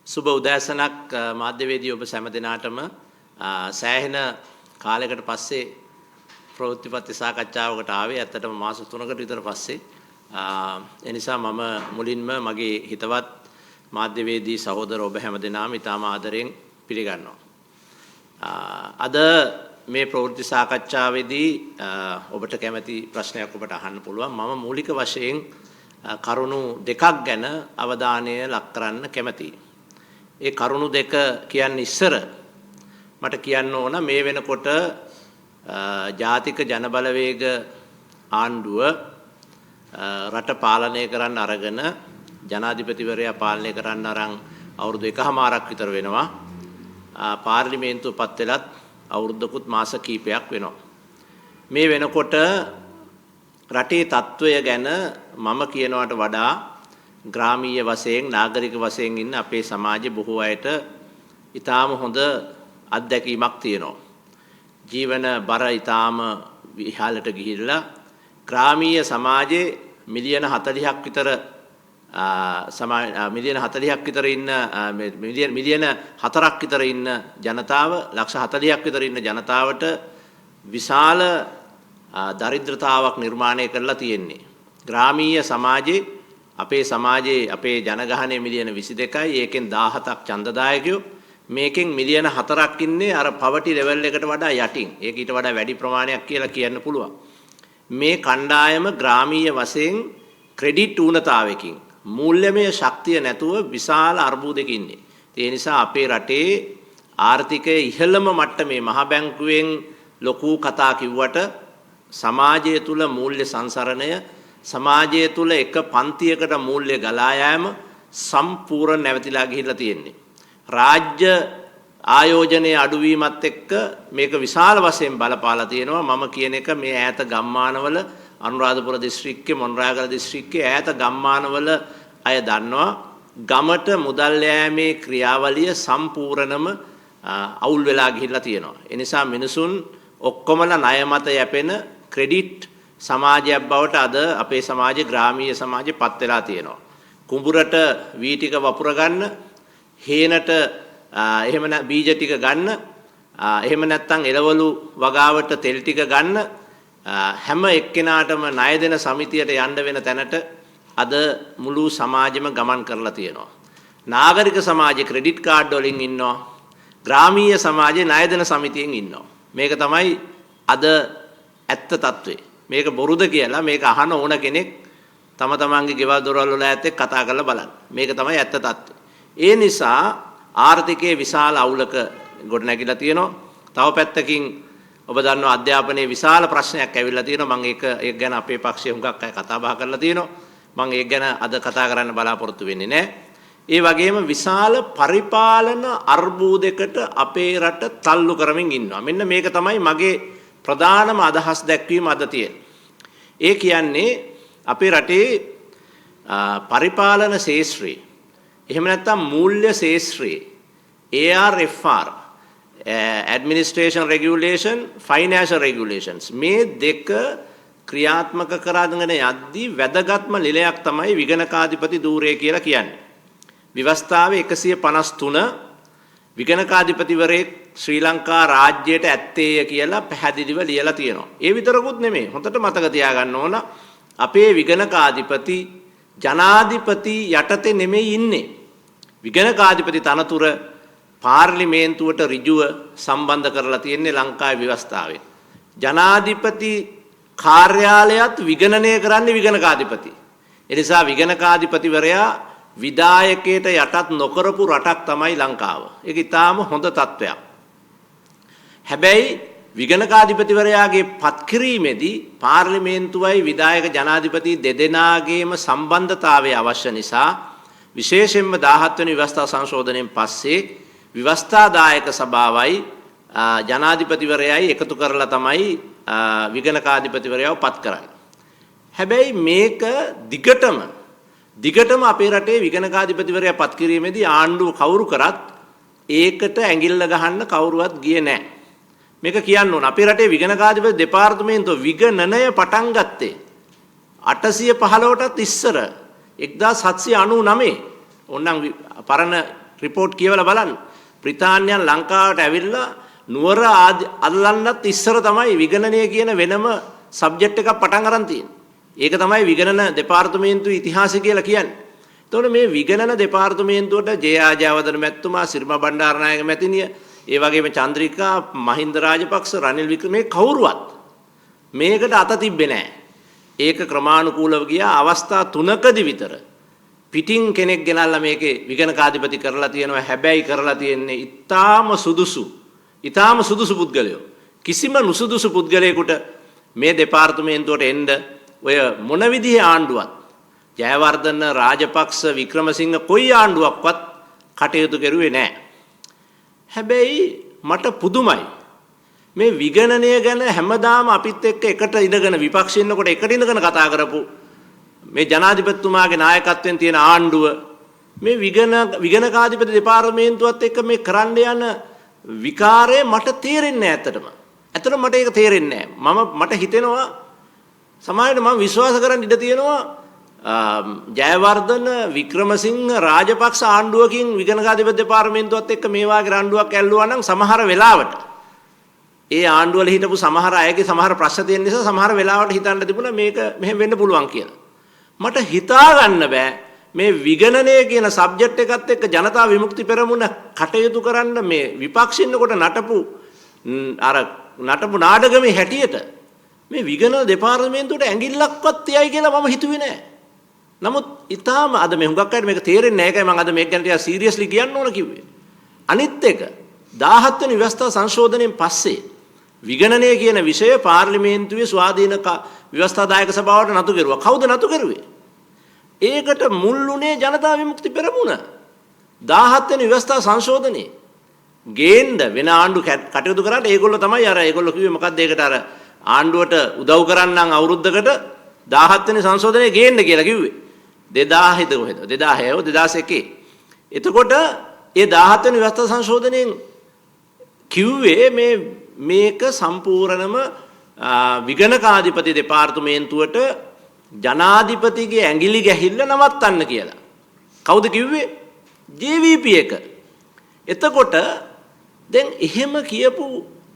සුබ උදෑසනක් මාධ්‍යවේදී ඔබ සෑම දිනාටම සෑහෙන කාලයකට පස්සේ ප්‍රවෘත්තිපත්ති සාකච්ඡාවකට ආවේ. ඇත්තටම මාස 3කට විතර පස්සේ. ඒ නිසා මම මුලින්ම මගේ හිතවත් මාධ්‍යවේදී සහෝදර ඔබ හැම දිනාම ඉතාම ආදරෙන් පිළිගන්නවා. අද මේ ප්‍රවෘත්ති සාකච්ඡාවේදී ඔබට කැමති ප්‍රශ්නයක් ඔබට අහන්න පුළුවන්. මම මූලික වශයෙන් කරුණු දෙකක් ගැන අවධානය ලක් කරන්න කැමතියි. ඒ කරුණු දෙක කියන්න ඉස්සර මට කියන්න ඕන මේ වෙනකොට ජාතික ජනබලවේග ආණ්ඩුව රට පාලනය කරන්න අරගෙන ජනාධිපතිවරයා පාලනය කරන්න අරන් අවුරුදු 1කමාරක් විතර වෙනවා. පාර්ලිමේන්තුව පත් වෙලත් අවුරුද්දකුත් මාස කිහිපයක් වෙනවා. මේ වෙනකොට රටේ තත්ත්වය ගැන මම කියනවට වඩා ග්‍රාමීය වශයෙන් නාගරික වශයෙන් ඉන්න අපේ සමාජයේ බොහෝ අයට ඊටාම හොඳ අත්දැකීමක් තියෙනවා. ජීවන බර ඊටාම ඉහළට ගිහිල්ලා ග්‍රාමීය සමාජයේ මිලියන 40ක් විතර මිලියන 40ක් විතර ඉන්න මිලියන 4ක් විතර ඉන්න ජනතාව ලක්ෂ 40ක් විතර ඉන්න ජනතාවට විශාල දරිද්‍රතාවක් නිර්මාණය කරලා තියෙන්නේ. ග්‍රාමීය සමාජයේ අපේ සමාජයේ අපේ ජනගහනය මිලියන 22යි. ඒකෙන් 17ක් ඡන්දදායකයෝ. මේකෙන් මිලියන 4ක් ඉන්නේ අර පවර්ටි ලෙවල් එකට වඩා යටින්. ඒක ඊට වඩා වැඩි ප්‍රමාණයක් කියලා කියන්න පුළුවන්. මේ කණ්ඩායම ග්‍රාමීය වශයෙන් ක්‍රෙඩිට් ඌනතාවයකින් මූල්‍යමය ශක්තිය නැතුව විශාල අර්බුදයක ඉන්නේ. ඒ නිසා අපේ රටේ ආර්ථිකයේ ඉහළම මට්ටමේ මහ බැංකුවෙන් ලොකු කතා කිව්වට සමාජය තුල මූල්‍ය සංසරණය සමාජය තුල එක පන්තියකට මූල්‍ය ගලා යාම සම්පූර්ණ නැවතිලා ගිහිල්ලා තියෙන්නේ. රාජ්‍ය ආයෝජනයේ අඩුවීමත් එක්ක මේක විශාල වශයෙන් බලපාලා තියෙනවා. මම කියන එක මේ ඈත ගම්මානවල අනුරාධපුර දිස්ත්‍රික්කයේ මොණරාගල දිස්ත්‍රික්කයේ ඈත ගම්මානවල අය දන්නවා ගමට මුදල් යෑමේ ක්‍රියාවලිය සම්පූර්ණම අවුල් වෙලා ගිහිල්ලා තියෙනවා. ඒ නිසා මිනිසුන් ඔක්කොමලා ණය මත යැපෙන ක්‍රෙඩිට් සමාජයක් බවට අද අපේ සමාජයේ ග්‍රාමීය සමාජෙ පත් වෙලා තියෙනවා. කුඹුරට වී ටික වපුර ගන්න, හේනට එහෙම බීජ ටික ගන්න, එහෙම නැත්නම් එළවලු වගාවට තෙල් ටික ගන්න හැම එක්කෙනාටම ණය දෙන සමිතියට යන්න වෙන තැනට අද මුළු සමාජෙම ගමන් කරලා තියෙනවා. නාගරික සමාජයේ ක්‍රෙඩිට් කාඩ් වලින් ඉන්නවා. ග්‍රාමීය සමාජයේ ණය දෙන සමිතියෙන් ඉන්නවා. මේක තමයි අද ඇත්ත తත්වේ. මේක බොරුද කියලා මේක අහන ඕන කෙනෙක් තම තමන්ගේ ගෙවල් දොරවල් වල ඇත්තේ කතා කරලා බලන්න. මේක තමයි ඇත්ත తත්වේ. ඒ නිසා ආර්ථිකයේ විශාල අවුලක ගොඩනැගිලා තියෙනවා. තව පැත්තකින් ඔබ දන්නවා අධ්‍යාපනයේ විශාල ප්‍රශ්නයක් ඇවිල්ලා තියෙනවා. මම ඒක ගැන අපේ පක්ෂයේ හුඟක් අය කතා බහ කරලා තියෙනවා. මම ඒක ගැන අද කතා කරන්න බලාපොරොත්තු වෙන්නේ නැහැ. ඒ වගේම විශාල පරිපාලන අර්බුදයකට අපේ රට තල්ලු කරමින් ඉන්නවා. මෙන්න මේක තමයි මගේ ප්‍රධානම අදහස් දැක්වීම අද තියෙන්නේ. ඒ කියන්නේ අපේ රටේ පරිපාලන ශාස්ත්‍රයේ එහෙම නැත්නම් මූල්‍ය ශාස්ත්‍රයේ ARFR administration regulation financial regulations මේ දෙක ක්‍රියාත්මක කරගෙන යද්දී වැදගත්ම නිලයක් තමයි විගණකාධිපති ධූරය කියලා කියන්නේ. ව්‍යවස්ථාවේ 153 විගණකාධිපතිවරයෙක් ශ්‍රී ලංකා රාජ්‍යයට ඇත්තේය කියලා පැහැදිලිව ලියලා තියෙනවා. ඒ විතරකුත් නෙමෙයි. හොඳට මතක තියාගන්න ඕන අපේ විගණකාධිපති ජනාධිපති යටතේ නෙමෙයි ඉන්නේ. විගණකාධිපති තනතුර පාර්ලිමේන්තුවට ඍජුව සම්බන්ධ කරලා තියෙන්නේ ලංකාවේ ව්‍යවස්ථාවෙන්. ජනාධිපති කාර්යාලයත් විගණනය කරන්නේ විගණකාධිපති. ඒ නිසා විගණකාධිපතිවරයා විධායකයට යටත් නොකරපු රටක් තමයි ලංකාව. ඒක ඊටාම හොඳ තත්වයක්. හැබැයි විගණකාධිපතිවරයාගේ පත්කිරීමේදී පාර්ලිමේන්තුවයි විධායක ජනාධිපති දෙදෙනාගේම සම්බන්ධතාවය අවශ්‍ය නිසා විශේෂයෙන්ම 17 වෙනි ව්‍යවස්ථා සංශෝධනයෙන් පස්සේ ව්‍යවස්ථාදායක සභාවයි ජනාධිපතිවරයයි එකතු කරලා තමයි විගණකාධිපතිවරයාව පත් කරන්නේ. හැබැයි මේක දිගටම අපේ රටේ විගණකාධිපතිවරයා පත් කිරීමේදී ආණ්ඩුව කවුරු කරත් ඒකට ඇඟිල්ල ගහන්න කවුරුවත් ගියේ නැහැ. මේක කියන්න ඕන. අපේ රටේ විගණකාධිපති දෙපාර්තමේන්තුව විගණනය පටන් ගත්තේ 815ටත් ඉස්සර 1799 ඕනනම් පරණ රිපෝට් කියවලා බලන්න. බ්‍රිතාන්‍යයන් ලංකාවට ඇවිල්ලා නුවර අල්ලන්නත් ඉස්සර තමයි විගණනය කියන වෙනම සබ්ජෙක්ට් එකක් පටන් අරන් තියෙන්නේ. ඒක තමයි විගණන දෙපාර්තමේන්තුවේ ඉතිහාසය කියලා කියන්නේ. එතකොට මේ විගණන දෙපාර්තමේන්තුවට ජේ.ආර්. ජයවර්ධන මැතිතුමා, සිරිමා බණ්ඩාරනායක මැතිණිය, ඒ වගේම චන්ද්‍රිකා, මහින්ද රාජපක්ෂ, රනිල් වික්‍රම කවුරුවත් මේකට අත තිබ්බේ නැහැ. ඒක ක්‍රමානුකූලව ගියා. අවස්ථා 3කදී විතර පිටින් කෙනෙක් ගෙනල්ලා මේකේ විගණකාධිපති කරලා තියෙනවා. හැබැයි කරලා තියෙන්නේ ඊටාම සුදුසු පුද්ගලයෝ. කිසිම නුසුදුසු පුද්ගලයෙකුට මේ දෙපාර්තමේන්තුවට එන්න ඔය මොන විදිහේ ආණ්ඩුවක් ජයවර්ධන, රාජපක්ෂ, වික්‍රමසිංහ කොයි ආණ්ඩුවක්වත් කටයුතු කරුවේ නැහැ. හැබැයි මට පුදුමයි මේ විගණනය ගැන හැමදාම අපිත් එක්ක එකට ඉඳගෙන විපක්ෂේ ඉන්නකොට එකට ඉඳගෙන කතා කරපු මේ ජනාධිපතිතුමාගේ නායකත්වයෙන් තියෙන ආණ්ඩුව මේ විගණකාධිපති දෙපාර්තමේන්තුවත් එක්ක මේ කරන්න යන විකාරය මට තේරෙන්නේ නැහැ ඇත්තටම මට ඒක තේරෙන්නේ නැහැ. මට හිතෙනවා සමහරවිට මම විශ්වාස කරන්න ඉඩ තියෙනවා ජයවර්ධන, වික්‍රමසිංහ, රාජපක්ෂ ආණ්ඩුවකින් විගණකාධිපති දෙපාර්තමේන්තුවත් එක්ක මේ වාගේ රණ්ඩුවක් ඇල්ලුවා නම් සමහර වෙලාවට ඒ ආණ්ඩුවල හිටපු සමහර අයගේ සමහර ප්‍රශ්න තියෙන නිසා සමහර වෙලාවට හිතන්න තිබුණා මේක මෙහෙම වෙන්න පුළුවන් කියලා. මට හිතා ගන්න බෑ මේ විගණනය කියන සබ්ජෙක්ට් එකත් එක්ක ජනතා විමුක්ති පෙරමුණ කටයුතු කරන්න මේ විපක්ෂින්නකොට නටපු නාටකමේ හැටියට මේ විගණන දෙපාර්තමේන්තුවට ඇඟිල්ලක්වත් තියයි කියලා මම හිතුවේ නෑ. නමුත් ඊටාම අද මේ හුඟක් අයට මේක තේරෙන්නේ නැහැ. ඒකයි මම අද මේක ගැන ටිකක් සීරියස්ලි කියන්න ඕන කිව්වේ. අනිත් එක 17 වෙනි ව්‍යවස්ථා සංශෝධනයෙන් පස්සේ විගණනය කියන විෂය පාර්ලිමේන්තුවේ ස්වාධීන ව්‍යවස්ථාදායක සභාවට නතු කෙරුවා. කවුද නතු කෙරුවේ? ඒකට මුල්ුණේ ජනතා විමුක්ති පෙරමුණ. 17 වෙනි ව්‍යවස්ථා සංශෝධනයේ ගේන්න වෙන ආණ්ඩු කටයුතු කරාට ඒගොල්ලෝ තමයි ඒගොල්ලෝ කිව්වේ මොකද්ද ඒකට ආණ්ඩුවට උදව් කරන්නම් අවුරුද්දකට 17 වෙනි සංශෝධනයේ ගේන්න කියලා කිව්වේ. 2001. එතකොට ඒ 17 වෙනි ව්‍යවස්ථා සංශෝධනයෙන් කිව්වේ මේක සම්පූර්ණම විගණකාධිපති දෙපාර්තමේන්තුවට ජනාධිපතිගේ ඇඟිලි ගැහිල්ල නවත්තන්න කියලා. කවුද කිව්වේ? JVP එක. එතකොට දැන් එහෙම කියපු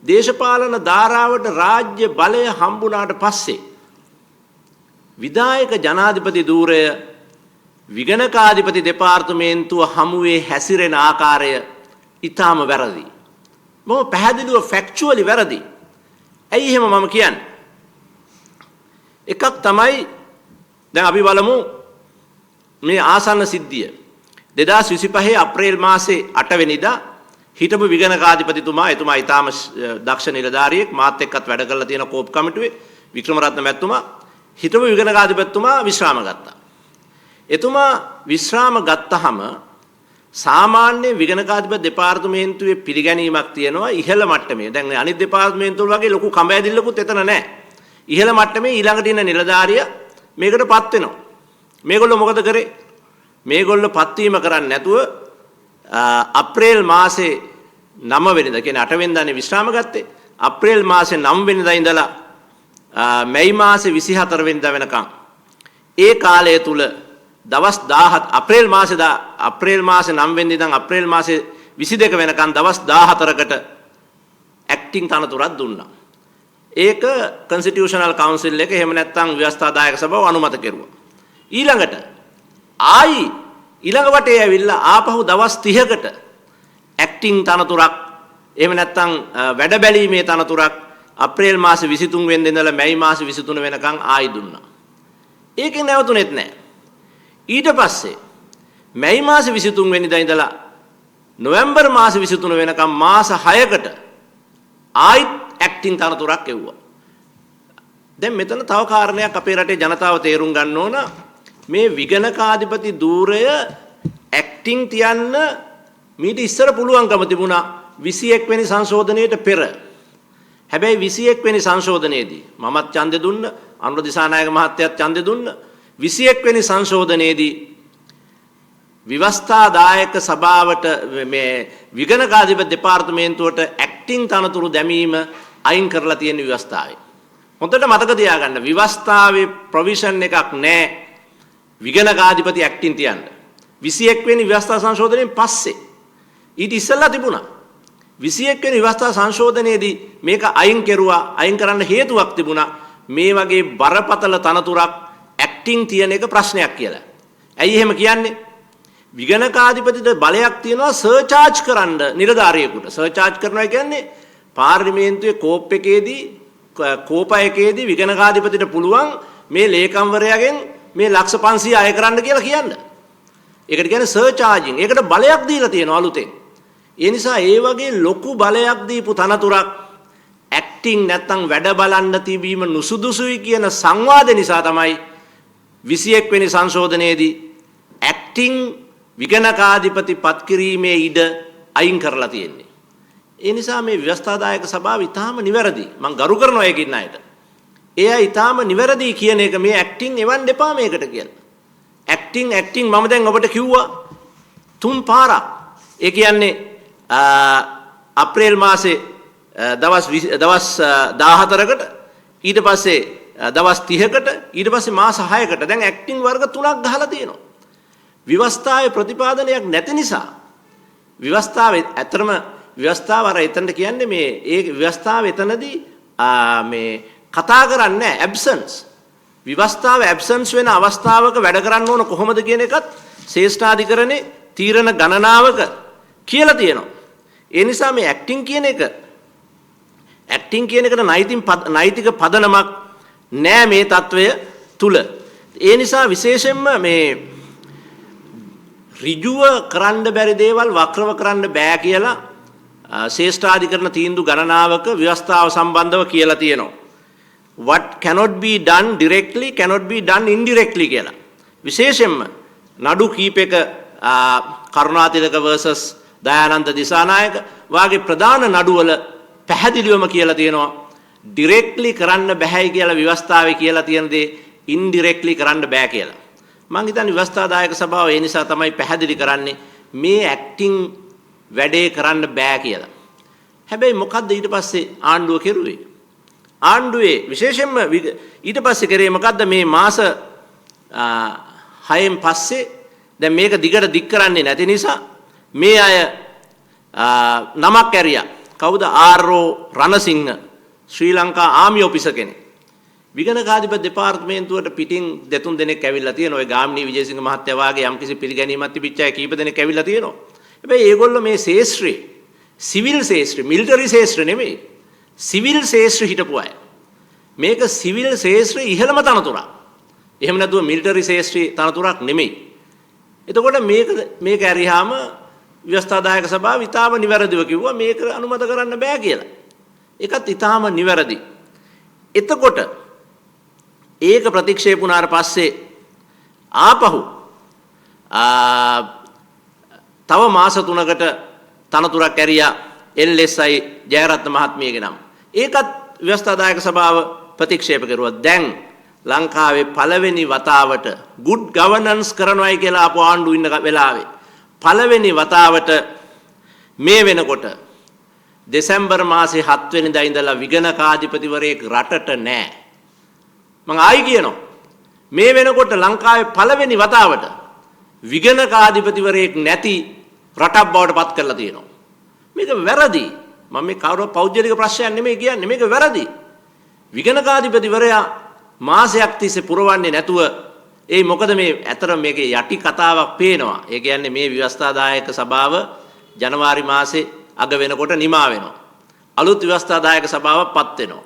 දේශපාලන ධාරාවට රාජ්‍ය බලය හම්බුණාට පස්සේ විධායක ජනාධිපති ධූරය විගණකාධිපති දෙපාර්තමේන්තුව හමුවේ හැසිරෙන ආකාරය ඊටාම වැරදි. මොකද පැහැදිලිව ෆැක්චුවලි වැරදි. ඇයි එහෙම මම කියන්නේ? එකක් තමයි දැන් අපි බලමු මේ ආසන්න සිද්ධිය 2025 අප්‍රේල් මාසේ 8 වෙනිදා හිටපු විගණකාධිපතිතුමා එතුමා ඊටාම දක්ෂ නිලධාරියෙක් මාත් එක්කත් වැඩ කරලා තියෙන කෝප් කමිටුවේ වික්‍රමරත්න මැතිතුමා හිටපු විගණකාධිපතිතුමා විශ්‍රාම ගත්තා. එතුමා විශ්‍රාම ගත්තාම සාමාන්‍ය විගණකාධිපති දෙපාර්තමේන්තුවේ පිළිගැනීමක් තියෙනවා ඉහළ මට්ටමේ. දැන් අනිත් දෙපාර්තමේන්තුවල වගේ ලොකු කඹ එතන නැහැ. ඉහළ මට්ටමේ ඊළඟට ඉන්න නිලධාරියා මේකටපත් වෙනවා. මේගොල්ලෝ මොකද කරේ? මේගොල්ලෝ පත්වීම කරන්නේ නැතුව අප්‍රේල් මාසේ 9 වෙනිදා කියන්නේ 8 වෙනිදානේ විශ්‍රාම ගත්තේ. අප්‍රේල් මාසේ 9 වෙනිදා ඉඳලා මැයි මාසේ 24 වෙනිදා වෙනකම් ඒ කාලය තුල දවස් 17 අප්‍රේල් මාසේ 9 වෙනිදා ඉඳන් අප්‍රේල් මාසේ 22 වෙනකම් දවස් 14කට ඇක්ටිං තනතුරක් දුන්නා. ඒක කන්ස්ටිටියුෂනල් කවුන්සිල් එක එහෙම නැත්නම් ව්‍යවස්ථාදායක සභාව අනුමත කෙරුවා. ඊළඟට ඊළඟ වටේ ඇවිල්ලා ආපහු දවස් 30කට ඇක්ටිං තනතුරක් එහෙම නැත්නම් වැඩ බැලීමේ තනතුරක් අප්‍රේල් මාසේ 23 වෙනිදා ඉඳලා මැයි මාසේ 23 වෙනකම් ආයි දුන්නා. ඒකෙන් නැවතුනේත් නැහැ. ඊට පස්සේ මැයි මාසේ 23 වෙනිදා ඉඳලා නොවැම්බර් මාසේ 23 වෙනකම් මාස 6කට ආයි ඇක්ටිං තනතුරක් එව්වා. දැන් මෙතන තව කාරණයක් අපේ රටේ ජනතාව තේරුම් ගන්න ඕන. මේ විගණකාධිපති ධූරය ඇක්ටිං තියන්න මීට ඉස්සර පුළුවන්කම තිබුණා 21 වෙනි සංශෝධනයේට පෙර. හැබැයි 21 වෙනි සංශෝධනයේදී මමත් ඡන්දෙ දුන්න, අනුර දිසානායක මහත්තයාත් ඡන්දෙ දුන්න. 21 වෙනි සංශෝධනයේදී විවස්ථාදායක සභාවට මේ විගණකාධිපති දෙපාර්තමේන්තුවට ඇක්ටිං තනතුරු දැමීම අයින් කරලා තියෙන විවස්ථාවේ. හොඳට මතක තියාගන්න විවස්ථාවේ ප්‍රොවිෂන් එකක් නැහැ විගණකාධිපති ඇක්ටිං තියන්න. 21 වෙනි විවස්ථා සංශෝධනයෙන් පස්සේ ඊට ඉස්සෙල්ලා තිබුණා. 21 වෙනි විවස්ථා සංශෝධනයේදී මේක අයින් කෙරුවා. අයින් කරන්න හේතුවක් තිබුණා. මේ වගේ බරපතල තනතුරක් ඇක්ටිං තියෙන එක ප්‍රශ්නයක් කියලා. ඇයි එහෙම කියන්නේ? විගණකාධිපතිට බලයක් තියෙනවා සර්චාර්ජ් කරන්න නිලධාරියෙකුට. සර්චාර්ජ් කරනවා කියන්නේ පාර්ලිමේන්තුවේ කෝප් එකේදී කෝපයකේදී විගණකාධිපතිට පුළුවන් මේ ලේකම්වරයාගෙන් මේ ලක්ෂ 500 අය කරන්න කියලා කියන්න. ඒකට කියන්නේ සර්චාර්ජින්. ඒකට බලයක් දීලා තියෙනවා අලුතෙන්. ඒ නිසා ඒ වගේ ලොකු බලයක් දීපු තනතුරක් ඇක්ටිං නැත්තම් වැඩ බලන්න තිබීම නුසුදුසුයි කියන සංවාද නිසා තමයි 21 වෙනි සංශෝධනයේදී ඇක්ටිං විගණකාධිපති පත් කිරීමේ ඉඩ අයින් කරලා තියෙන්නේ. ඒ නිසා මේ ව්‍යවස්ථාදායක සභාව ඊටාම නිවැරදි. මම ගරු කරනවා ඒකින් අයට. එයා ඊටාම නිවැරදි කියන එක මේ ඇක්ටිං එවන්න එපා මේකට කියලා. ඇක්ටිං මම දැන් ඔබට කිව්වා 3 පාරක්. ඒ කියන්නේ අප්‍රේල් මාසේ දවස් 14කට ඊට පස්සේ දවස් 30කට ඊට පස්සේ මාස 6කට දැන් ඇක්ටිං වර්ග 3ක් ගහලා තියෙනවා. විවස්ථාවේ ප්‍රතිපාදනයක් නැති නිසා විවස්ථාවේ ඇතරම විවස්ථාව අර එතනට කියන්නේ මේ ඒ විවස්ථාව එතනදී මේ කතා කරන්නේ ඇබ්සන්ස්. විවස්ථාව ඇබ්සන්ස් වෙන අවස්ථාවක වැඩ කරන්න ඕන කොහොමද කියන එකත් ශ්‍රේෂ්ඨාධිකරණේ තීරණ ගණනාවක කියලා තියෙනවා. ඒ නිසා මේ ඇක්ටිං කියන එකට නෛතික පදනමක් නෑ මේ తত্ত্বය තුල. ඒ නිසා විශේෂයෙන්ම මේ ඍජුව කරන්න බැරි දේවල් වක්‍රව කරන්න බෑ කියලා ශ්‍රේෂ්ඨාධිකරණ තීන්දුව ගණනාවක ව්‍යවස්ථාව සම්බන්ධව කියලා තියෙනවා. What cannot be done directly cannot be done indirectly කියලා. විශේෂයෙන්ම නඩු කීපයක කරුණාතිලක versus දයානන්ද දිසානායක වාගේ ප්‍රධාන නඩුවල පැහැදිලිවම කියලා තියෙනවා directly කරන්න බෑයි කියලා ව්‍යවස්ථාවේ කියලා තියෙන දේ indirectly කරන්න බෑ කියලා. මම හිතන්නේ ව්‍යවස්ථාදායක සභාව ඒ නිසා තමයි පැහැදිලි කරන්නේ මේ ඇක්ටිං වැඩේ කරන්න බෑ කියලා. හැබැයි මොකද්ද ඊට පස්සේ ආණ්ඩුව කෙරුවේ? ආණ්ඩුවේ විශේෂයෙන්ම ඊට පස්සේ කරේ මොකද්ද මේ මාස 6න් පස්සේ දැන් මේක දිගට දික් කරන්නේ නැති නිසා මේ අය නමක් ඇරියා. කවුද? ආර්.ඕ. රණසිංහ ශ්‍රී ලංකා ආමි ඔෆිසර් කෙනෙක්. විගණකාධිපති දෙපාර්තමේන්තුවට පිටින් දෙතුන් දෙනෙක් ඇවිල්ලා තියෙනවා. ඔය ගාමිණී විජේසිංහ මහත්තයා වාගේ යම්කිසි පිළිගැනීමක් තිබිච්ච අය කීප දෙනෙක් ඇවිල්ලා තියෙනවා. හැබැයි ඒගොල්ලෝ මේ ශේෂ්ත්‍රේ සිවිල් ශේෂ්ත්‍රේ මිලිටරි ශේෂ්ත්‍ර නෙමෙයි. සිවිල් ශේෂ්ත්‍ර හිටපු අය. මේක සිවිල් ශේෂ්ත්‍රයේ ඉහළම තනතුරක්. එහෙම නැතුව මිලිටරි ශේෂ්ත්‍රයේ තනතුරක් නෙමෙයි. එතකොට මේක ඇරියාම ව්‍යවස්ථාදායක සභාව ඊටාම නිවැරදිව කිව්වා මේක අනුමත කරන්න බෑ කියලා. ඒකත් ඊටාම නිවැරදි. එතකොට ඒක ප්‍රතික්ෂේප වුණාට පස්සේ ආපහු තව මාස 3කට තනතුරක් ඇරියා එල්.එස්.ආයි ජයරත්න මහත්මියගේ නම. ඒකත් ව්‍යවස්ථාදායක සභාව ප්‍රතික්ෂේප කරුවා. දැන් ලංකාවේ පළවෙනි වතාවට good governance කරනවායි කියලා ආපු ආණ්ඩුව ඉන්න වෙලාවේ පළවෙනි වතාවට මේ වෙනකොට දෙසැම්බර් මාසේ 7 වෙනිදා ඉඳලා විගණකාධිපතිවරයෙක් රටට නැහැ. මම ආයි කියනවා මේ වෙනකොට ලංකාවේ පළවෙනි වතාවට විගණකාධිපතිවරයෙක් නැති රටක් බවට පත් කරලා තියෙනවා. මේක වැරදි. මම මේ කවුරු පෞද්ගලික ප්‍රශ්නයක් නෙමෙයි කියන්නේ මේක වැරදි. විගණකාධිපතිවරයා මාසයක් තිස්සේ පුරවන්නේ නැතුව මොකද මේ ඇතර මේකේ යටි කතාවක් පේනවා. ඒ කියන්නේ මේ ව්‍යවස්ථාදායක සභාව ජනවාරි මාසේ අග වෙනකොට නිමා වෙනවා. අලුත් ව්‍යවස්ථාදායක සභාවක් පත් වෙනවා.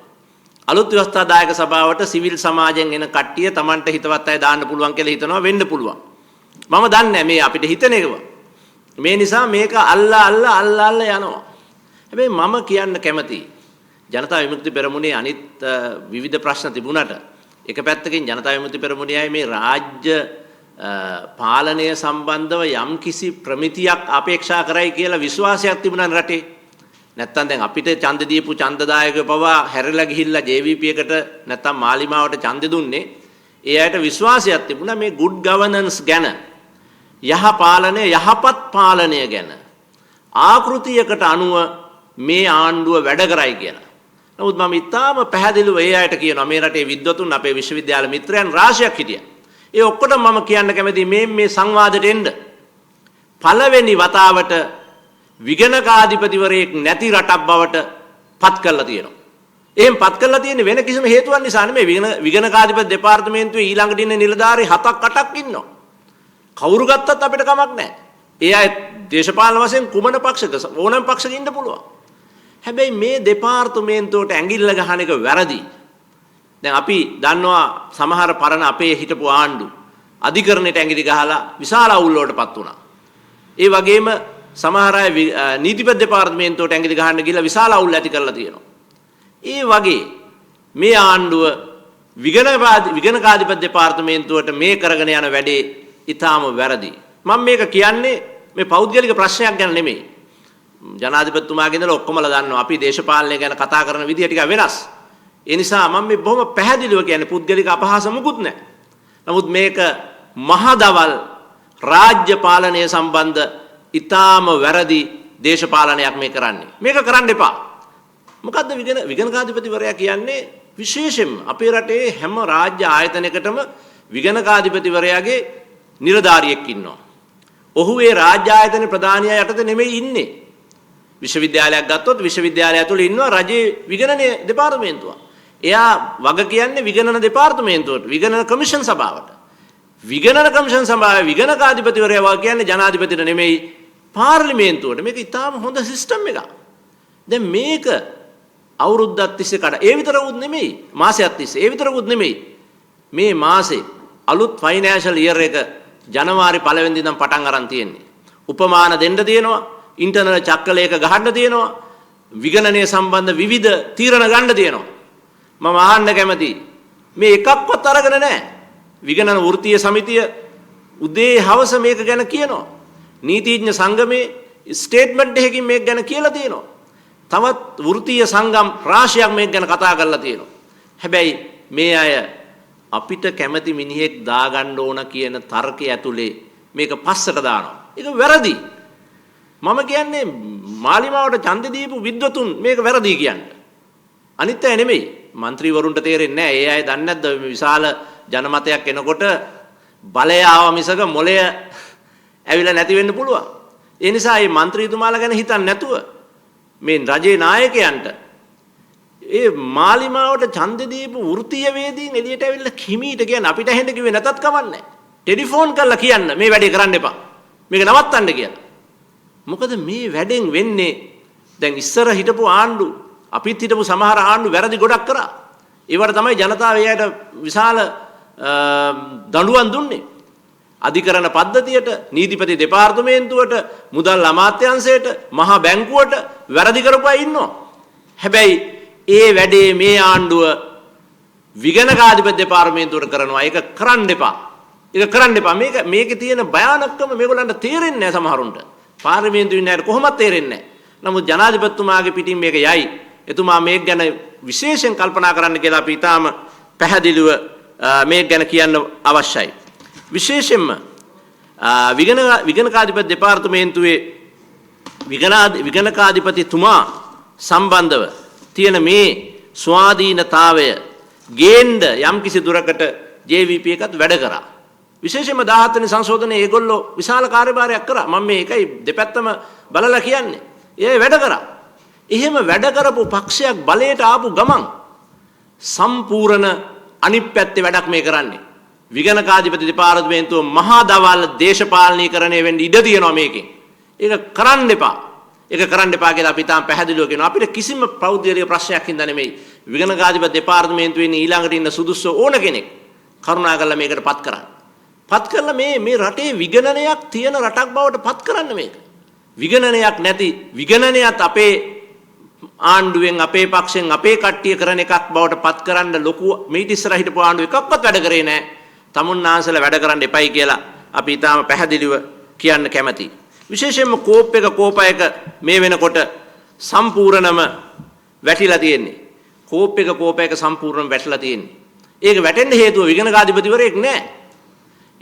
අලුත් ව්‍යවස්ථාදායක සභාවට සිවිල් සමාජයෙන් එන කට්ටිය Tamanට හිතවත් අය දාන්න පුළුවන් කියලා හිතනවා වෙන්න පුළුවන්. මම දන්නේ මේ අපිට හිතන එකව. මේ නිසා මේක අල්ලා යනවා. හැබැයි මම කියන්න කැමතියි ජනතා විමුක්ති පෙරමුණේ අනිත් විවිධ ප්‍රශ්න තිබුණාට එක පැත්තකින් ජනතා විමුක්ති පෙරමුණේ මේ රාජ්‍ය පාලනය සම්බන්ධව යම්කිසි ප්‍රමිතියක් අපේක්ෂා කරයි කියලා විශ්වාසයක් තිබුණා රටේ. නැත්තම් දැන් අපිට ඡන්ද දීපු ඡන්දදායකව පවා හැරිලා ගිහිල්ලා JVP එකට නැත්තම් මාලිමාවට ඡන්ද දුන්නේ. ඒ අයට විශ්වාසයක් තිබුණා මේ good governance ගැන යහපත් පාලනය ගැන ආකෘතියකට අනුව මේ ආණ්ඩුව වැඩ කරයි කියලා. නමුත් මම ඉතාම පැහැදිලිව ඒ අයට කියනවා මේ රටේ විද්වතුන් අපේ විශ්වවිද්‍යාල මිත්‍රයන් රාශියක් හිටියා. ඒ ඔක්කොටම මම කියන්න කැමතියි මේ සංවාදයට එන්න. පළවෙනි වතාවට විගණකාධිපතිවරයෙක් නැති රටක් බවට පත් කරලා තියෙනවා. එහෙන් පත් කරලා තියෙන්නේ වෙන කිසිම හේතුවක් නිසා නෙමෙයි. විගණකාධිපති දෙපාර්තමේන්තුවේ ඊළඟට ඉන්න නිලධාරී 7ක් 8ක් ඉන්නවා. කවුරු ගත්තත් අපිට කමක් නැහැ. ඒ අය දේශපාලන වශයෙන් කුමන පක්ෂක ඕනෑම පක්ෂක ඉන්න පුළුවන්. හැබැයි මේ දෙපාර්තමේන්තුවට ඇඟිල්ල ගහන එක වැරදි. දැන් අපි දන්නවා සමහර පරණ අපේ හිටපු ආණ්ඩු අධිකරණයට ඇඟිලි ගහලා විශාල අවුල් වලටපත් වුණා. ඒ වගේම සමහර අය නීතිපති දෙපාර්තමේන්තුවට ඇඟිලි ගහන්න ගිහලා විශාල අවුල් ඇති කරලා තියෙනවා. ඒ වගේ මේ ආණ්ඩුව විගණකාධිපති දෙපාර්තමේන්තුවට මේ කරගෙන යන වැඩේ ඊටාම වැරදි. මම මේක කියන්නේ මේ පෞද්ගලික ප්‍රශ්නයක් ගැන නෙමෙයි. ජනාධිපතිතුමාගේ ඉඳලා ඔක්කොමලා දන්නවා අපි දේශපාලනය ගැන කතා කරන විදිය ටික වෙනස්. ඒ නිසා මම මේ බොහොම පැහැදිලිව කියන්නේ පුද්ගලික අපහාස මුකුත් නැහැ. නමුත් මේක මහදවල් රාජ්‍ය පාලනය සම්බන්ධ ඊටාම වැරදි දේශපාලනයක් මේ කරන්නේ. මේක කරන්න එපා. මොකද්ද විගණකාධිපතිවරයා කියන්නේ විශේෂයෙන්ම අපේ රටේ හැම රාජ්‍ය ආයතනයකටම විගණකාධිපතිවරයාගේ නිලධාරියෙක් ඉන්නවා. ඔහු ඒ රාජ්‍ය ආයතන ප්‍රධානියා යටතේ නෙමෙයි ඉන්නේ. විශ්වවිද්‍යාලයක් ගත්තොත් විශ්වවිද්‍යාලය ඇතුළේ ඉන්නවා රජයේ විගණන දෙපාර්තමේන්තුව. එයා වග කියන්නේ විගණන දෙපාර්තමේන්තුවට, විගණන කමිෂන් සභාවට. විගණන කමිෂන් සභාවේ විගණකාධිපතිවරයා වග කියන්නේ ජනාධිපතිට නෙමෙයි පාර්ලිමේන්තුවට. මේක ඉතාම හොඳ සිස්ටම් එකක්. දැන් මේක අවුරුද්දක් තිස්සේ ඒ විතරකුත් නෙමෙයි මාසයක් තිස්සේ ඒ විතරකුත් නෙමෙයි මේ මාසේ අලුත් ෆයිනෑන්ෂල් ඉයර් එක ජනවාරි 1 වෙනිදා ඉඳන් පටන් අරන් තියෙන්නේ. උපමාන දෙන්න තියෙනවා, ඉන්ටර්නල් චක්‍රලේඛ ගහන්න තියෙනවා, විගණනය සම්බන්ධ විවිධ තීරණ ගන්න තියෙනවා. මම අහන්න කැමතියි මේ එකක්වත් අරගෙන නැහැ. විගණන වෘත්තීය සමිතිය උදේ හවස මේක ගැන කියනවා. නීතිඥ සංගමේ ස්ටේට්මන්ට් එකකින් මේක ගැන කියලා තියෙනවා. තවත් වෘත්තීය සංගම් රාශියක් මේක ගැන කතා කරලා තියෙනවා. හැබැයි මේ අය අපිට කැමති මිනිහෙක් දාගන්න ඕන කියන තර්කය ඇතුලේ මේක පස්සට දානවා. ඒක වැරදි. මම කියන්නේ මාලිමාවට ඡන්දෙ දීපු විද්වතුන් මේක වැරදි කියන්නේ. අනිත් අය නෙමෙයි. മന്ത്രിවරුන්ට තේරෙන්නේ නැහැ. ඒ අය දන්නේ නැද්ද මේ විශාල ජනමතයක් එනකොට බලය ආව මිසක මොලය ඇවිල්ලා නැති වෙන්න පුළුවන්. ඒ නිසා මේ മന്ത്രിතුමාලා ගැන හිතන්නේ නැතුව මේ රජේ නායකයන්ට ඒ මාලිමාවට ඡන්දෙ දීපු වෘත්තීය වේදීන් එළියට ඇවිල්ලා කිමීට කියන්නේ අපිට ඇහෙන්න කිව්වේ නැතත් කමන්නේ. ටෙලිෆෝන් කරලා කියන්න මේ වැඩේ කරන්න එපා. මේක නවත්තන්න කියලා. මොකද මේ වැඩෙන් වෙන්නේ දැන් ඉස්සර හිටපු ආණ්ඩු අපිත් හිටපු සමහර ආණ්ඩු වැරදි ගොඩක් කරා. ඒවට තමයි ජනතාව එයාට විශාල දඬුවම් දුන්නේ. අධිකරණ පද්ධතියට, නීතිපති දෙපාර්තමේන්තුවට, මුදල් අමාත්‍යාංශයට, මහා බැංකුවට වැරදි කරපුවා ඉන්නවා. හැබැයි ඒ වැඩේ මේ ආණ්ඩුව විගණකාධිපති දෙපාර්තමේන්තුවට කරනවා. ඒක කරන්න එපා. ඒක කරන්න එපා. මේකේ තියෙන භයානකම මේගොල්ලන්ට තේරෙන්නේ නැහැ සමහරුන්ට. පාර්ලිමේන්තුවේ ඉන්න අයට කොහොමද තේරෙන්නේ නැහැ. නමුත් ජනාධිපතිතුමාගේ පිටින් මේක යයි. එතුමා මේක ගැන විශේෂයෙන් කල්පනා කරන්න කියලා අපි ඊටාම පැහැදිලිව මේක ගැන කියන්න අවශ්‍යයි. විශේෂයෙන්ම විගණකාධිපති දෙපාර්තමේන්තුවේ විගණකාධිපතිතුමා සම්බන්ධව තියෙන මේ ස්වාධීනතාවය ගේන්න යම්කිසි දුරකට JVP එකත් වැඩ කරා. විශේෂයෙන්ම 17 වෙනි සංශෝධනයේ ඒගොල්ලෝ විශාල කාර්යභාරයක් කරා. මම මේ එකයි දෙපැත්තම බලලා කියන්නේ. ඒ වැඩ කරා. එහෙම වැඩ කරපු පක්ෂයක් බලයට ආපු ගමන් සම්පූර්ණ අනිත් පැත්තේ වැඩක් මේ කරන්නේ. විගණකාධිපති දෙපාර්තමේන්තුව මහා දවල් දේශපාලනීකරණය වෙන්න ඉඩ තියෙනවා මේකෙන්. ඒක කරන්න එපා. ඒක කරන්න එපා කියලා අපි තාම පැහැදිලිව කියනවා. අපිට කිසිම පෞද්ගලික ප්‍රශ්නයක් හින්දා නෙමෙයි. විගණකාධිපති දෙපාර්තමේන්තුවේ ඉන්න ඊළඟට ඉන්න සුදුසු ඕන කෙනෙක් කරුණාකරලා මේකට පත් කරන්න. පත් කළා මේ රටේ විගණනයක් තියෙන රටක් බවට පත් කරන්න මේක. විගණනයක් නැති විගණනයත් අපේ ආණ්ඩුවෙන් අපේ පක්ෂෙන් අපේ කට්ටිය කරන එකක් බවට පත් කරන්න ලොකු මේටි ඉස්සර හිටපු ආණ්ඩුව එකක්වත් වැඩ කරේ නැහැ. තමුන්නාන්සලා වැඩ කරන්න එපයි කියලා අපි ඊටාම පැහැදිලිව කියන්න කැමතියි. විශේෂයෙන්ම කෝප් එක මේ වෙනකොට සම්පූර්ණම වැටිලා තියෙන්නේ. කෝප් එක සම්පූර්ණම වැටලා තියෙන්නේ. ඒක වැටෙන්න හේතුව විගණකාධිපතිවරයෙක් නැහැ.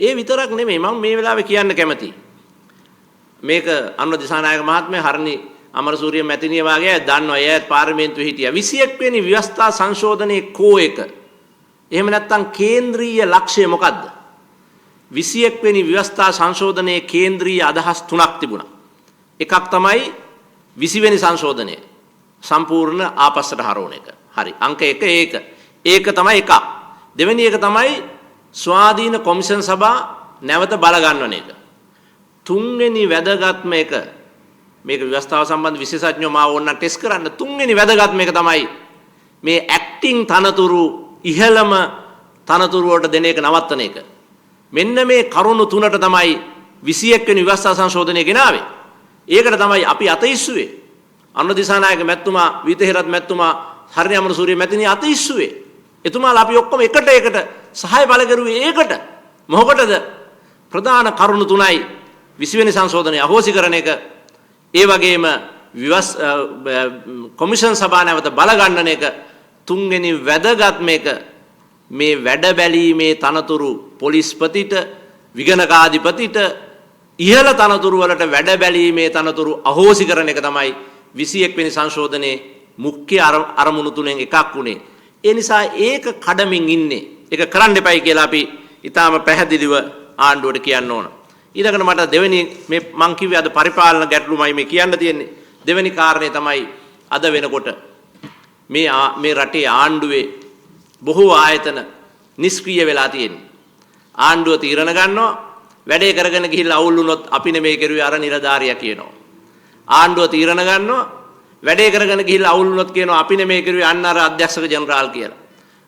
ඒ විතරක් නෙමෙයි මම මේ වෙලාවේ කියන්න කැමතියි. මේක අනුර දිසානායක මහත්මයා හරණි අමරසූරිය මැතිණිය වාගේ දන්නවා. එයාත් පාර්ලිමේන්තුවේ හිටියා. 21 වෙනි ව්‍යවස්ථා සංශෝධනයේ කෝ එක. එහෙම නැත්නම් කේන්ද්‍රීය ලක්ෂ්‍ය මොකද්ද? 21 වෙනි ව්‍යවස්ථා සංශෝධනයේ කේන්ද්‍රීය අදහස් තුනක් තිබුණා. එකක් තමයි 20 වෙනි සංශෝධනය සම්පූර්ණ ආපස්සට හරවන එක. හරි. අංක 1 ඒක. ඒක තමයි එකක්. දෙවෙනි එක තමයි ස්වාධීන කොමිෂන් සභා නැවත බල ගන්නවන එක. තුන්වෙනි වැදගත්ම එක මේක ව්‍යවස්ථාව සම්බන්ධ විශේෂඥයෝ මාව ඕන ටෙස්ට් කරන්න. තුන්වෙනි වැදගත්ම එක තමයි මේ ඇක්ටිං තනතුරු ඉහළම තනතුරු වලට දෙන එක නවත්තන එක. මෙන්න මේ කරුණු තුනට තමයි 21 වෙනි ව්‍යවස්ථා සංශෝධනය ගෙනාවේ. ඒකට තමයි අපි අතීස්සුවේ. අනුර දිසානායක මැතිතුමා, විතහෙරත් මැතිතුමා, හරිනි අමරසූරිය මැතිණිය අතීස්සුවේ. එතුමාලා අපි ඔක්කොම එකට සහාය බල කරුවේ ඒකට. මොකටද? ප්‍රධාන කරුණු තුනයි 20 වෙනි සංශෝධනය අහෝසි කරන එක. ඒ වගේම කොමිෂන් සභා නැවත බල ගන්නන එක. තුන්වෙනි වැදගත්ම එක මේ වැඩ බැලීමේ තනතුරු පොලිස්පතිට, විගණකාධිපතිට ඉහළ තනතුරු වලට වැඩ බැලීමේ තනතුරු අහෝසි කරන එක තමයි 21 වෙනි සංශෝධනයේ මුඛ්‍ය අරමුණු තුනෙන් එකක් වුණේ. ඒ නිසා ඒක කඩමින් ඉන්නේ. ඒක කරන්න එපයි කියලා අපි ඊටාම පැහැදිලිව ආණ්ඩුවට කියන්න ඕන. ඊළඟට මට දෙවෙනි මේ මං කිව්වේ අද පරිපාලන ගැටලුමයි මේ කියන්න තියෙන්නේ. දෙවෙනි කාරණේ තමයි අද වෙනකොට මේ රටේ ආණ්ඩුවේ බොහෝ ආයතන නිෂ්ක්‍රීය වෙලා තියෙන්නේ. ආණ්ඩුව තීරණ ගන්නවා වැඩේ කරගෙන ගිහිල්ලා අවුල් වුණොත් අපි නෙමෙයි කරුවේ අර නිලධාරියා කියනවා. ආණ්ඩුව තීරණ ගන්නවා වැඩේ කරගෙන ගිහිල්ලා අවුල් වුණොත් කියනවා අපි නෙමෙයි කරුවේ අන්න අර අධ්‍යක්ෂක ජෙනරාල් කියලා.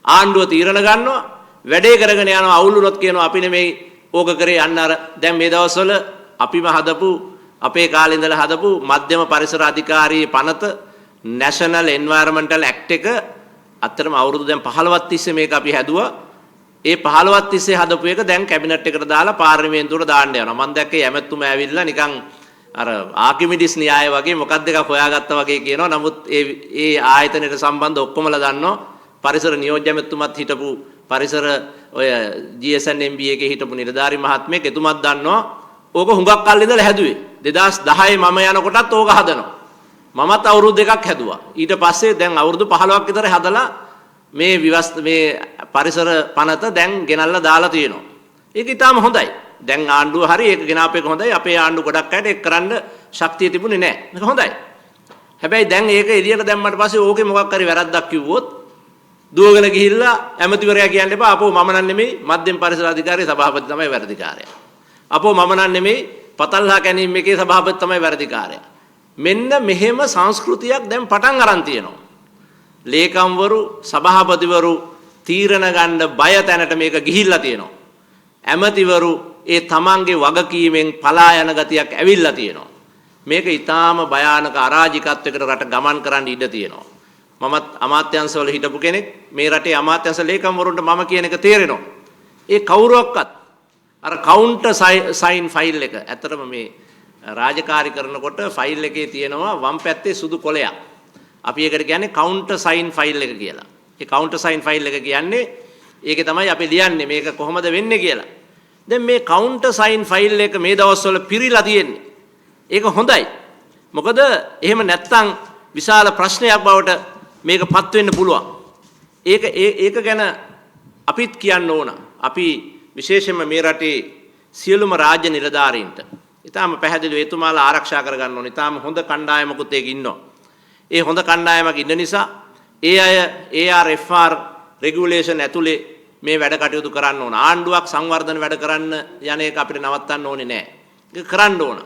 ආණ්ඩුව තීරණ ගන්නවා වැඩේ කරගෙන යනවා අවුල් වුණොත් කියනවා අපි නෙමෙයි ඕක කරේ අන්න අර දැන් මේ දවස්වල අපිම හදපු අපේ කාලේ ඉඳලා හදපු මධ්‍යම පරිසර අධිකාරියේ පනත National Environmental Act එක අත්‍තරම අවුරුදු දැන් 15ක් තිස්සේ මේක අපි හැදුවා. ඒ 15ක් තිස්සේ හදපු එක දැන් කැබිනට් එකට දාලා පාර්ලිමේන්තුවට දාන්න යනවා. මම දැක්කේ ඇමැතුමා ඇවිල්ලා නිකන් අර ආකිමිඩිස් න්‍යාය වගේ මොකක්ද එකක් හොයාගත්තා වගේ කියනවා. නමුත් ඒ ආයතනයට සම්බන්ධ ඔක්කොමලා දන්නවා. පරිසර නියෝජ්‍ය ඇමැතුමත් හිටපු පරිසර ඔය GSNMB එකේ හිටපු නිලධාරි මහත්මයෙක් එතුමත් දන්නවා. ඕක හුඟක් කල් ඉඳලා හැදුවේ. 2010 මම යනකොටත් ඕක හදනවා. මමත් අවුරුදු දෙකක් හැදුවා. ඊට පස්සේ දැන් අවුරුදු 15ක් විතර හදලා මේ පරිසර පනත දැන් ගෙනල්ලා දාලා තියෙනවා. ඒක ඊටාම හොඳයි. දැන් ආණ්ඩුව හරි ඒක ගෙනාපු එක හොඳයි. අපේ ආණ්ඩුව ගොඩක් අයට ඒක කරන්න ශක්තිය තිබුණේ නැහැ. ඒක හොඳයි. හැබැයි දැන් ඒක එළියට දැම්මට පස්සේ ඕකේ මොකක් හරි වැරද්දක් කිව්වොත් දුවගෙන ගිහිල්ලා ඇමතිවරයා කියන්න එපා. අපෝ මම නම් නෙමෙයි මධ්‍යම පරිසර අධිකාරියේ සභාපති තමයි වැරදිකාරයා. අපෝ මම නම් නෙමෙයි පතල්හා කැණීම් එකේ සභාපති තමයි වැරදිකාරයා. මෙන්න මෙහෙම සංස්කෘතියක් දැන් පටන් අරන් තියෙනවා. ලේකම්වරු සභාපතිවරු තීරණ ගන්න බය තැනට මේක ගිහිල්ලා තියෙනවා. ඇමතිවරු ඒ තමන්ගේ වගකීමෙන් පලා යන ගතියක් ඇවිල්ලා තියෙනවා. මේක ඊටාම භයානක අරාජිකත්වයකට රට ගමන් කරන්න ඉඩ තියෙනවා. මමත් අමාත්‍යංශවල හිටපු කෙනෙක්. මේ රටේ අමාත්‍යංශ ලේකම්වරුන්ට මම කියන එක තේරෙනවා. ඒ කවුරුවක්වත් අර කවුන්ටර් සයින් ෆයිල් එක ඇත්තටම මේ රාජකාරී කරනකොට ෆයිල් එකේ තියෙනවා වම් පැත්තේ සුදු කොලයක්. අපි ඒකට කියන්නේ කවුන්ටර් සයින් ෆයිල් එක කියලා. ඒ කවුන්ටර් සයින් ෆයිල් එක කියන්නේ ඒකේ තමයි අපි ලියන්නේ මේක කොහොමද වෙන්නේ කියලා. දැන් මේ කවුන්ටර් සයින් ෆයිල් එක මේ දවස්වල පිරීලා තියෙන්නේ. ඒක හොඳයි. මොකද එහෙම නැත්තම් විශාල ප්‍රශ්නයක් බවට මේකපත් වෙන්න පුළුවන්. ඒක ගැන අපිත් කියන්න ඕන. අපි විශේෂයෙන්ම මේ රටේ සියලුම රාජ්‍ය නිලධාරීන්ට ඊටාම පැහැදිලිව එතුමාලා ආරක්ෂා කරගන්න ඕනේ. ඊටාම හොඳ කණ්ඩායමකුත් ඒක ඉන්නවා. ඒ හොඳ කණ්ඩායමක් ඉන්න නිසා ඒ අය ARFR රෙගියුලේෂන් ඇතුලේ මේ වැඩ කටයුතු කරන්න ඕන. ආණ්ඩුවක් සංවර්ධන වැඩ කරන්න යන එක අපිට නවත්තන්න ඕනේ නෑ. ඒක කරන්න ඕන.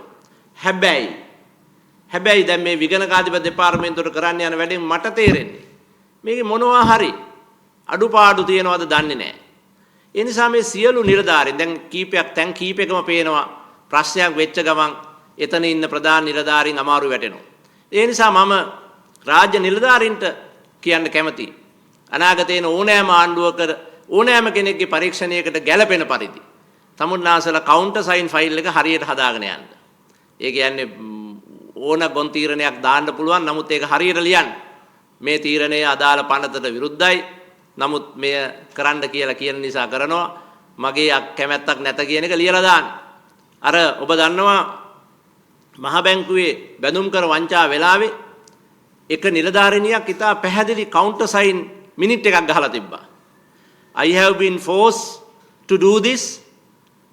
හැබැයි දැන් මේ විගණකාධිපති දෙපාර්තමේන්තුවට කරන්න යන වැඩෙන් මට තේරෙන්නේ මේකේ මොනවා හරි අඩුපාඩු තියෙනවද දන්නේ නෑ. ඒ නිසා මේ සියලු නිලධාරීන් දැන් කීපයකම පේනවා ප්‍රශ්නයක් වෙච්ච ගමන් එතන ඉන්න ප්‍රධාන නිලධාරීන් අමාරු වැටෙනවා. ඒ නිසා මම රාජ්‍ය නිලධාරීන්ට කියන්න කැමතියි. අනාගතේ ඕනෑම ආණ්ඩුවක ඕනෑම කෙනෙක්ගේ පරීක්ෂණයකට ගැළපෙන පරිදි තමුන්නාසලා කවුන්ටර් සයින් ෆයිල් එක හරියට හදාගෙන යන්න. ඒ කියන්නේ ඕන ගොන් තීරණයක් දාන්න පුළුවන්. නමුත් ඒක හරියට ලියන්න. මේ තීරණය අදාළ පනතට විරුද්ධයි. නමුත් මෙය කරන්න කියලා කියන නිසා කරනවා. මගේ කැමැත්තක් නැත කියන එක ලියලා දාන්න. අර ඔබ දන්නවා මහ බැංකුවේ බැඳුම් කර වංචා වෙලාවේ එක නිලධාරිනියක් ඉතා පැහැදිලි කවුන්ටර් සයින් මිනිට් එකක් ගහලා තිබ්බා. I have been forced to do this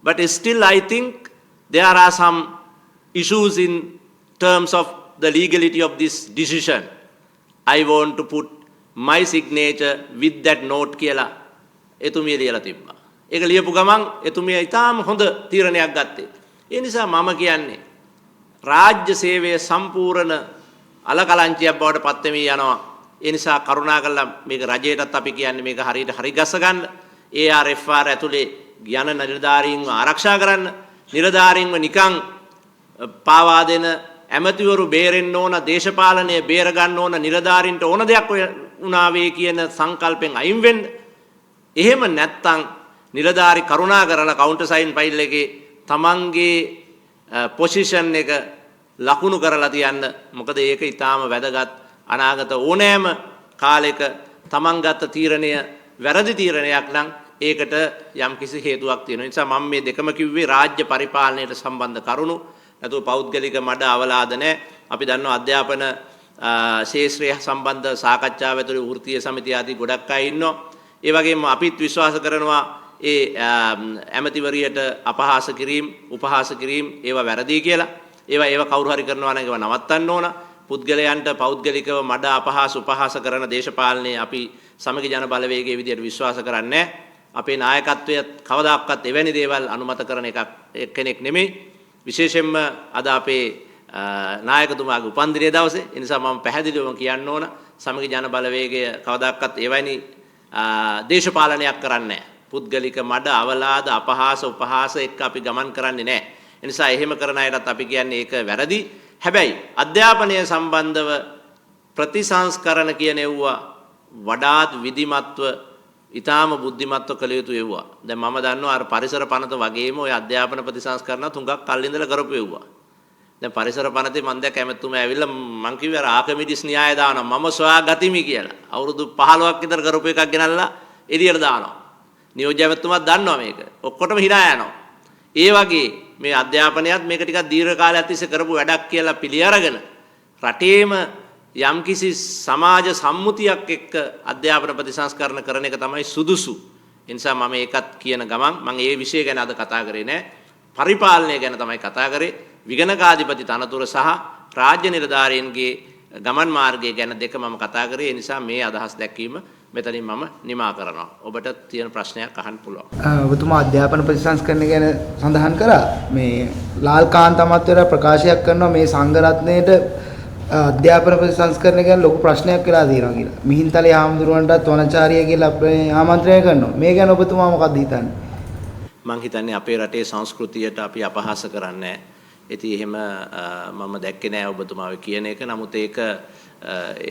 but still I think there are some issues in terms of the legality of this decision. I want to put my signature with that note කියලා එතුමිය ලියලා තිබ්බා. ඒක ලියපු ගමන් එතුමිය ඊටාම හොඳ තීරණයක් ගත්තේ. ඒ නිසා මම කියන්නේ රාජ්‍ය සේවය සම්පූර්ණ අලකලංචියක් බවට පත් වෙමි යනවා. ඒ නිසා කරුණාකරලා මේක රජයටත් අපි කියන්නේ මේක හරියට හරි ගස්ස ගන්න. ARFR ඇතුලේ යන නිලධාරීන්ව ආරක්ෂා කරන්න. නිලධාරීන්ව නිකන් පාවා දෙන ඇමතිවරු බේරෙන්න ඕන දේශපාලනය බේර ගන්න ඕන නිලධාරීන්ට ඕන දෙයක් වුණා වේ කියන සංකල්පෙන් අයින් වෙන්න. එහෙම නැත්තම් නිලධාරි කරුණා කරලා කවුන්ටර් සයින් ෆයිල් එකේ තමන්ගේ පොසිෂන් එක ලකුණු කරලා තියන්න. මොකද ඒක ඊටාම වැදගත්. අනාගත ඕනෑම කාලයක තමන් ගත්ත තීරණය වැරදි තීරණයක් නම් ඒකට යම්කිසි හේතුවක් තියෙනවා. ඒ නිසා මම මේ දෙකම කිව්වේ රාජ්‍ය පරිපාලනයට සම්බන්ධ කරුණු. නැතුව පෞද්ගලික මඩ අවලාද නැහැ. අපි දන්නවා අධ්‍යාපන ශාස්ත්‍රය සම්බන්ධ සාකච්ඡාව ඇතුළේ වෘත්තීය සමිතිය ආදී ගොඩක් අය ඉන්නවා. ඒ වගේම අපිත් විශ්වාස කරනවා ඒ ඇමතිවරියට අපහාස කිරීම, උපහාස කිරීම ඒවා වැරදි කියලා. ඒවා කවුරු හරි කරනවා නම් ඒවා නවත්තන්න ඕන. පුද්ගලයන්ට පෞද්ගලිකව මඩ අපහාස උපහාස කරන දේශපාලනයේ අපි සමගි ජන බලවේගයේ විදියට විශ්වාස කරන්නේ නැහැ. අපේ නායකත්වය කවදාකවත් එවැනි දේවල් අනුමත කරන කෙනෙක් නෙමෙයි. විශේෂයෙන්ම අද අපේ නායකතුමාගේ උපන්දිනයේ දවසේ. ඒ නිසා මම පැහැදිලිවම කියන්න ඕන සමගි ජන බලවේගය කවදාකවත් එවැනි දේශපාලනයක් කරන්නේ නැහැ. පුද්ගලික මඩ අවලාද අපහාස උපහාස එක්ක අපි ගමන් කරන්නේ නැහැ. ඒ නිසා එහෙම කරන අයටත් අපි කියන්නේ ඒක වැරදි. හැබැයි අධ්‍යාපනය සම්බන්ධව ප්‍රතිසංස්කරණ කියන ඒවා වඩාත් විධිමත්ව ඊටාම බුද්ධිමත්ව කළ යුතු ඒවා. දැන් මම දන්නවා අර පරිසර පනත වගේම ওই අධ්‍යාපන ප්‍රතිසංස්කරණ තුඟක් කල් ඉඳලා කරපු ඒවා. දැන් පරිසර පනතේ මම දැක්ක ඇමතුමා ඇවිල්ලා මං කිව්වා අර ආකමිඩිස් න්‍යාය දානවා මම සොයා ගතිමි කියලා. අවුරුදු 15ක් විතර කරපු එකක් ගෙනල්ලා එළියට දානවා. නියෝජ්‍ය ඇමතුමාත් දන්නවා මේක. ඔක්කොටම hina යනවා. ඒ වගේ මේ අධ්‍යාපනයත් මේක ටිකක් දීර්ඝ කාලයක් තිස්සේ කරපු වැඩක් කියලා පිළි අරගෙන රටේම යම්කිසි සමාජ සම්මුතියක් එක්ක අධ්‍යාපන ප්‍රතිසංස්කරණ කරන එක තමයි සුදුසු. ඒ නිසා මම ඒකත් කියන ගමන් මම ඒ විෂය ගැන අද කතා කරේ නෑ. පරිපාලනය ගැන තමයි කතා කරේ. විගණකාධිපති තනතුර සහ රාජ්‍ය නිලධාරීන්ගේ ගමන් මාර්ගය ගැන දෙක මම කතා කරේ. ඒ නිසා මේ අදහස් දැක්වීම මෙතනින් මම නිමා කරනවා. ඔබට තියෙන ප්‍රශ්නයක් අහන්න පුළුවන්. ඔබතුමා අධ්‍යාපන ප්‍රතිසංස්කරණය ගැන සඳහන් කරා. මේ ලාල් කාන්ත අමාත්‍යවරයා ප්‍රකාශයක් කරනවා මේ සංඝ රත්නයේට අධ්‍යාපන ප්‍රතිසංස්කරණය ගැන ලොකු ප්‍රශ්නයක් වෙලා තියෙනවා කියලා. මිහින්තලේ ආමඳුරන්ටත් වනචාරිය කියලා ආමන්ත්‍රණය කරනවා. මේ ගැන ඔබතුමා මොකක්ද හිතන්නේ? මම හිතන්නේ අපේ රටේ සංස්කෘතියට අපි අපහාස කරන්නේ නැහැ. ඉතින් එහෙම මම දැක්කේ නෑ ඔබතුමාව කියන එක. නමුත් ඒක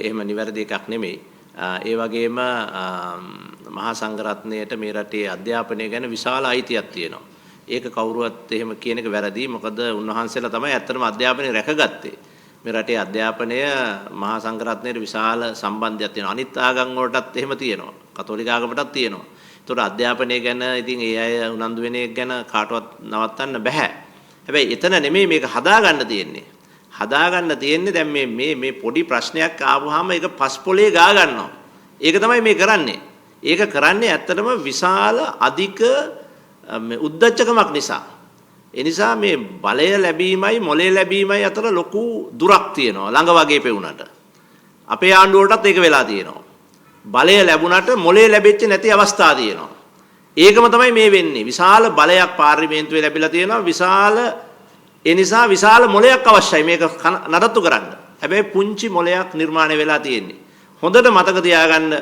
එහෙම නිවැරදි එකක් නෙමෙයි. ඒ වගේම මහා සංඝරත්නයට මේ රටේ අධ්‍යාපනය ගැන විශාල අයිතියක් තියෙනවා. ඒක කවුරුවත් එහෙම කියන එක වැරදි. මොකද උන්වහන්සේලා තමයි ඇත්තටම අධ්‍යාපනය රැකගත්තේ. මේ රටේ අධ්‍යාපනය මහා සංඝරත්නයට විශාල සම්බන්ධයක් තියෙනවා. අනිත් ආගම් වලටත් එහෙම තියෙනවා. කතෝලික ආගමටත් තියෙනවා. ඒතකොට අධ්‍යාපනය ගැන ඉතින් ඒ අය උනන්දු වෙන එක ගැන කාටවත් නවත්තන්න බෑ. හැබැයි එතන නෙමෙයි මේක හදාගන්න තියෙන්නේ. හදාගන්න තියෙන්නේ දැන් මේ පොඩි ප්‍රශ්නයක් ආවහම ඒක පස්පොලේ ගා ගන්නවා. ඒක තමයි මේ කරන්නේ. ඒක කරන්නේ ඇත්තටම විශාල අධික උද්දච්චකමක් නිසා. ඒ නිසා මේ බලය ලැබීමයි මොලේ ලැබීමයි අතර ලොකු දුරක් තියෙනවා. ළඟ වගේ පෙවුනට. අපේ ආණ්ඩුවටත් ඒක වෙලා තියෙනවා. බලය ලැබුණට මොලේ ලැබෙච්ච නැති අවස්ථා තියෙනවා. ඒකම තමයි මේ වෙන්නේ. විශාල බලයක් පාර්ලිමේන්තුවේ ලැබිලා තියෙනවා. ඒ නිසා විශාල මොලයක් අවශ්‍යයි මේක නඩත්තු කරන්න. හැබැයි පුංචි මොලයක් නිර්මාණය වෙලා තියෙන්නේ. හොඳට මතක තියාගන්න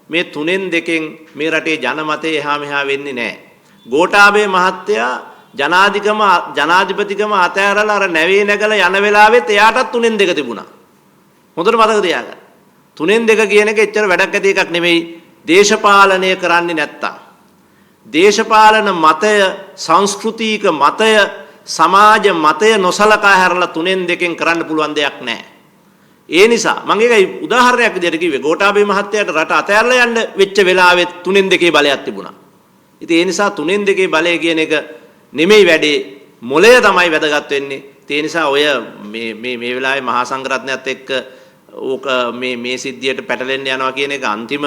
මේ 3-2 මේ රටේ ජනමතය එහා මෙහා වෙන්නේ නැහැ. ගෝඨාභය මහත්තයා ජනාධිපතිකම අතෑරලා අර නැවේ නැගලා යන වෙලාවෙත් එයාටත් 3-2 තිබුණා. හොඳට මතක තියාගන්න. 3-2 කියන එක එච්චර වැඩක් ඇති එකක් නෙමෙයි. දේශපාලනය කරන්නේ නැත්තම්. දේශපාලන මතය, සංස්කෘතික මතය, සමාජ මතය නොසලකා හැරලා 3-2 කරන්න පුළුවන් දෙයක් නැහැ. ඒ නිසා මම ඒකයි උදාහරණයක් විදිහට කිව්වේ. ගෝඨාභය මහත්තයාට රට අතෑරලා යන්න වෙච්ච වෙලාවෙත් 3-2 බලයක් තිබුණා. ඉතින් ඒ නිසා 3-2 බලය කියන එක නෙමෙයි වැඩේ. මොලය තමයි වැදගත් වෙන්නේ. ඒ නිසා ඔය මේ වෙලාවේ මහා සංඝරත්නයත් එක්ක ඕක මේ සිද්ධියට පැටලෙන්න යනවා කියන එක අන්තිම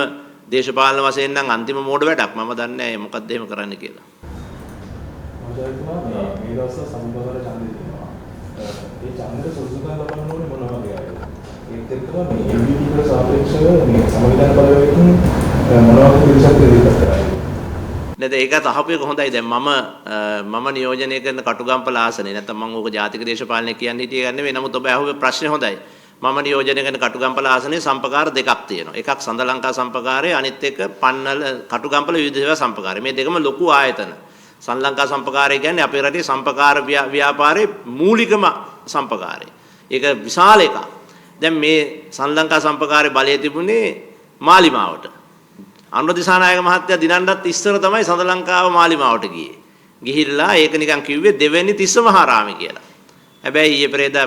දේශපාලන වශයෙන් නම් අන්තිම මෝඩ වැඩක්. මම දන්නේ නැහැ මොකක්ද එහෙම කරන්න කියලා. මේ දවස්වල සම්බන්ධව ඡන්දය දෙනවා. ඒ ඡන්දේ සුදුසුකම් ලබන්න ඕනේ මොනවා වගේ? එක්කම මේ UDP සාපේක්ෂව මේ සමවිධාන බලවේගකින් මොනවද පිළිසක් ඉදිරිපත් කරන්නේ? නේද ඒකත් අහපු එක හොඳයි. දැන් මම නියෝජනය කරන කටුගම්පල ආසනේ නැත්නම් මම ඕක ජාතික දේශපාලනය කියන්නේ හිටියේ ගන්නේ. නමුත් ඔබ අහුවේ ප්‍රශ්නේ හොඳයි. මම නියෝජනය කරන කටුගම්පල ආසනේ සම්පකාර දෙකක් තියෙනවා. එකක් සඳ ලංකා සම්පකාරය, අනිත් එක පන්නල කටුගම්පල විවිධ සේවා සම්පකාරය. මේ දෙකම ලොකු ආයතන. සඳ ලංකා සම්පකාරය කියන්නේ අපේ රටේ සම්පකාර ව්‍යාපාරයේ මූලිකම සම්පකාරය. ඒක විශාල එකක්. දැන් මේ සඳ ලංකා සම්පකාරයේ බලය තිබුණේ මාලිමාවට. අනුර දිසානායක මහත්තයා දිනන්නත් ඉස්සර තමයි සඳ ලංකාව මාලිමාවට ගියේ. ගිහිල්ලා ඒක නිකන් කිව්වේ දෙවෙනි තිස්ස මහරාමේ කියලා. හැබැයි ඊයේ පෙරේදා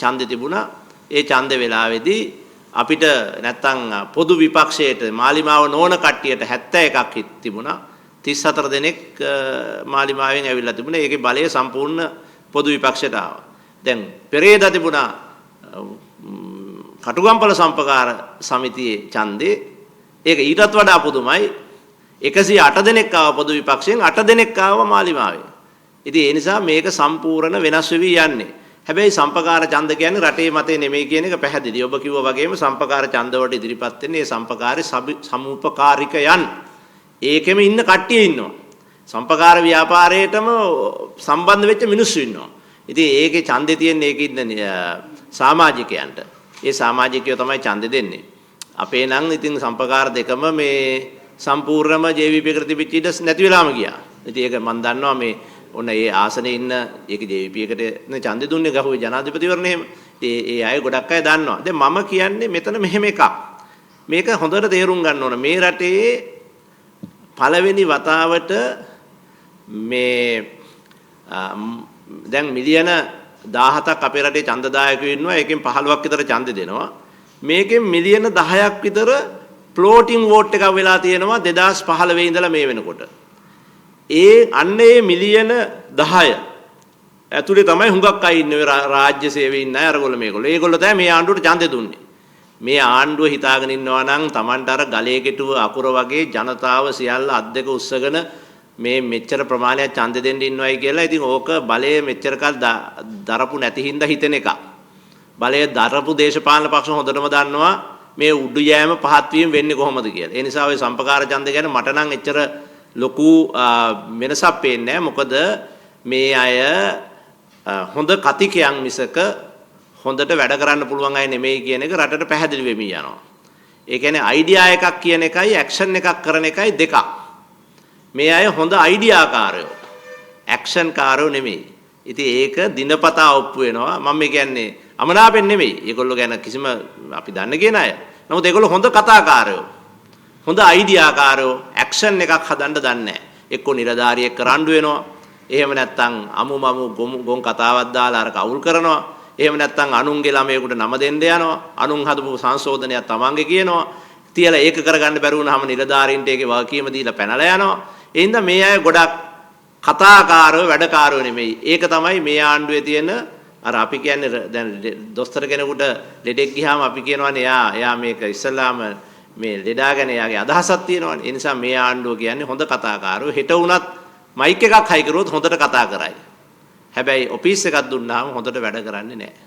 ඡන්දෙ තිබුණා. ඒ ඡන්දෙ වෙලාවේදී අපිට නැත්තම් පොදු විපක්ෂයට මාලිමාව නොවන කට්ටියට 71ක් තිබුණා. 34 දෙනෙක් මාලිමාවෙන් ඇවිල්ලා තිබුණා. ඒකේ බලය සම්පූර්ණ පොදු විපක්ෂයට ආවා. දැන් පෙරේදා තිබුණා කටුගම්පල සම්පකාර සමිතියේ ඡන්දේ. ඒක ඊටත් වඩා පුදුමයි. 108 දෙනෙක් ආව පොදු විපක්ෂයෙන් 8 දෙනෙක් ආව මාලිමාවෙන්. ඉතින් ඒ නිසා මේක සම්පූර්ණ වෙනස් වෙවි යන්නේ. හැබැයි සම්පකාර ඡන්ද කියන්නේ රටේ මතේ නෙමෙයි කියන එක පැහැදිලි. ඔබ කිව්වා වගේම සම්පකාර ඡන්ද වලට ඉදිරිපත් වෙන්නේ මේ සම්පකාරේ සමුපකාරිකයන්. ඒකෙම ඉන්න කට්ටිය ඉන්නවා. සම්පකාර ව්‍යාපාරයටම සම්බන්ධ වෙච්ච මිනිස්සු ඉන්නවා. ඉතින් ඒකේ ඡන්දේ තියෙන ඒකේ ඉන්න සමාජිකයන්ට. ඒ සමාජිකයෝ තමයි ඡන්දෙ දෙන්නේ. අපේ නම් ඉතින් සම්පකාර දෙකම මේ සම්පූර්ණම JVP එකට තිබිච්ච ඉඩ නැති වෙලාම ගියා. ඉතින් ඒක මම දන්නවා මේ ඔන්න ඒ ආසනේ ඉන්න ඒක JVP එකට නේ ඡන්දෙ දුන්නේ ගහුවේ ජනාධිපතිවරණ එහෙම. ඉතින් ඒ අය ගොඩක් අය දන්නවා. දැන් මම කියන්නේ මෙතන මෙහෙම එකක්. මේක හොඳට තේරුම් ගන්න ඕන. මේ රටේ පළවෙනි වතාවට මේ දැන් මිලියන 17ක් අපේ රටේ ඡන්දදායකයෝ ඉන්නවා. ඒකෙන් 15ක් විතර ඡන්දෙ දෙනවා. මේකෙන් මිලියන 10ක් විතර ෆ්ලෝටිං වෝට් එකක් වෙලා තියෙනවා 2015 ඉඳලා මේ වෙනකොට. අන්නේ මිලියන 10 ඇතුලේ තමයි හුඟක් අය ඉන්නේ රාජ්‍ය සේවයේ ඉන්න අය අරගොල්ලෝ මේගොල්ලෝ. ඒගොල්ලෝ තමයි මේ ආණ්ඩුවට ඡන්දෙ දුන්නේ. මේ ආණ්ඩුව හිතාගෙන ඉන්නවා නම් Tamanට අර ගලේ කෙටුව අකුර වගේ ජනතාව සියල්ල අත් දෙක උස්සගෙන මේ මෙච්චර ප්‍රමාණයක් ඡන්දෙ දෙන්න ඉන්නවයි කියලා. ඉතින් ඕක බලය මෙච්චර කල් දරපු නැති හින්දා හිතෙන එකක්. බලය දරපු දේශපාලන පක්ෂ හොඳටම දන්නවා මේ උඩු යෑම පහත් වීම වෙන්නේ කොහොමද කියලා. ඒ නිසා ওই සම්පකාර ඡන්ද ගැන මට නම් එච්චර ලොකු වෙනසක් පේන්නේ නැහැ. මොකද මේ අය හොඳ කතිකයන් මිසක හොඳට වැඩ කරන්න පුළුවන් අය නෙමෙයි කියන එක රටට පැහැදිලි වෙමින් යනවා. ඒ කියන්නේ අයිඩියා එකක් කියන එකයි ඇක්ෂන් එකක් කරන එකයි දෙකක්. මේ අය හොඳ අයිඩියාකාරයෝ. ඇක්ෂන් කාරයෝ නෙමෙයි. ඉතින් ඒක දිනපතා ඔප්පු වෙනවා. මම කියන්නේ අමනාපෙන් නෙමෙයි. ඒගොල්ලෝ ගැන කිසිම අපි දන්න කියන අය. නමුත් ඒගොල්ලෝ හොඳ කතාකාරයෝ. හොඳ අයිඩියාකාරයෝ ඇක්ෂන් එකක් හදන්න දන්නේ නැහැ. එක්කෝ නිලධාරියෙක් කරඬු වෙනවා. එහෙම නැත්නම් අමුමමු ගොන් කතාවක් දාලා අර කවුල් කරනවා. එහෙම නැත්නම් අනුන්ගේ ළමයෙකුට නම දෙන්න යනවා. අනුන් හදපු සංශෝධනයක් තමන්ගේ කියනවා. තියලා ඒක කරගන්න බැරි වුණාම නිලධාරීන්ට ඒකේ වගකීම දීලා පැනලා යනවා. ඒ හින්දා මේ අය ගොඩක් කතාකාරයෝ වැඩකාරයෝ නෙමෙයි. ඒක තමයි මේ ආණ්ඩුවේ තියෙන අර අපි කියන්නේ දැන් දොස්තර කෙනෙකුට ලෙඩෙක් ගියාම අපි කියනවානේ එයා මේක ඉස්සල්ලාම මේ ලෙඩා ගැන එයාගේ අදහසක් තියෙනවානේ. ඒ නිසා මේ ආණ්ඩුව කියන්නේ හොඳ කතාකාරයෝ. හෙට වුණත් මයික් එකක් හයි කරුවොත් හොඳට කතා කරයි. හැබැයි ඔෆිස් එකක් දුන්නාම හොඳට වැඩ කරන්නේ නැහැ.